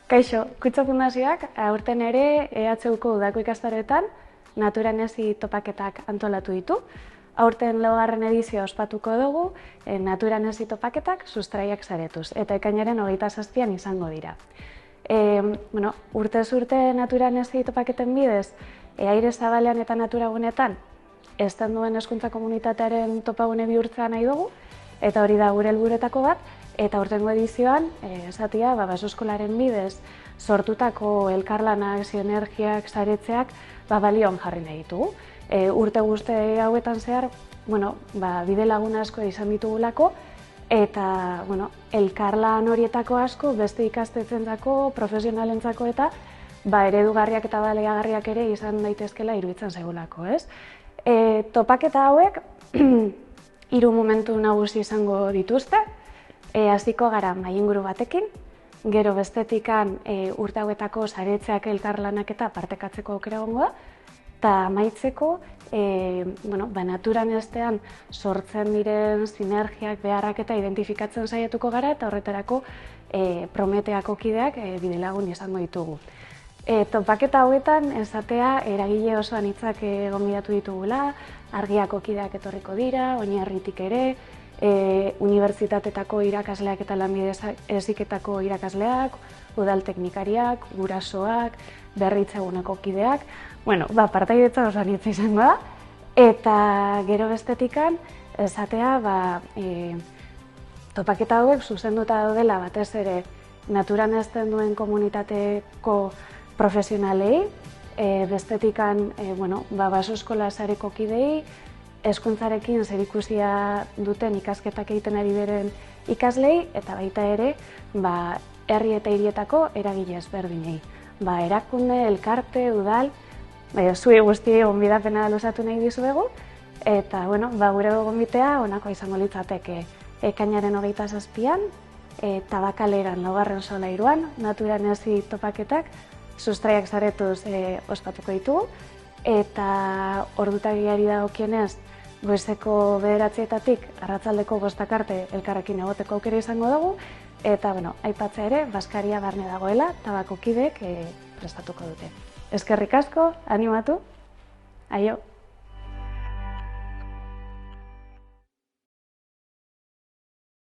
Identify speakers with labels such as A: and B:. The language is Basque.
A: Kaixo, Kutxo Fundazioak aurten ere EHUko udako ikastaroetan Naturanezi topaketak antolatu ditu. Aurten laugarren edizioa ospatuko dugu Naturanezi topaketak sustraiak saretuz, eta ekainaren 27an izango dira. Urtez urte Naturanezi topaketen bidez, aire zabalean eta naturagunetan ezten duen hezkuntza komunitatearen topagune bihurtzea nahi dugu, eta hori da gure helburuetako bat, eta aurtengo edizioan, esatia, basoskolaren bidez sortutako elkarlanak, sinergiak, saretzeak, balioan jarri nahi ditugu. Urte guzti hauetan zehar, bide lagun asko izan ditugulako, eta elkarlan horietako asko, beste ikastetxeentzako, profesionalentzako eta eredugarriak eta baliagarriak ere izan daitezkela iruditzen zaigulako, ez? Topaketa hauek 3 momentu nagusi izango dituzte. Hasiko gara mahai-inguru batekin, gero bestetikan urte hauetako saretzeak elkarlanak eta partekatzeko aukera egongo da, eta amaitzeko Naturanestean sortzen diren sinergiak, beharrak eta identifikatzen saiatuko gara, eta horretarako Prometeako kideak bidelagun izango ditugu. Topaketa hauetan esatea eragile oso anitzak gonbidatu ditugula, Argiako kideak etorriko dira, Oinarritik ere, unibertsitatetako irakasleak eta lanbide heziketako irakasleak, udal teknikariak, gurasoak, berritzeguneko kideak, partaidetza oso anitza izango da, eta gero bestetikan esatea topaketa hauek zuzenduta daudela batez ere Naturanezten duen komunitateko profesionalei, bestetikan basoeskola sareko kidei, hezkuntzarekin zerikusia duten ikasketak egiten ari diren ikaslei, eta baita ere herri eta hirietako eragile ezberdinei. Erakunde, elkarte, udal, zuei guztiei gonbidapena luzatu nahi dizuegu, eta gure gonbitea honako izango litzateke ekainaren 27an, Tabakaleran 4. solairuan, Naturanezi topaketak sustraiak saretuz ospatuko ditugu, eta ordutagiari dagokienez goizeko 9:00 arratsaldeko 5:00 arte elkarrekin egoteko aukera izango dugu, eta aipatzea ere, Baskaria barne dagoela, Tabako kideek prestatuko dute. Eskerrik asko, animatu, aio!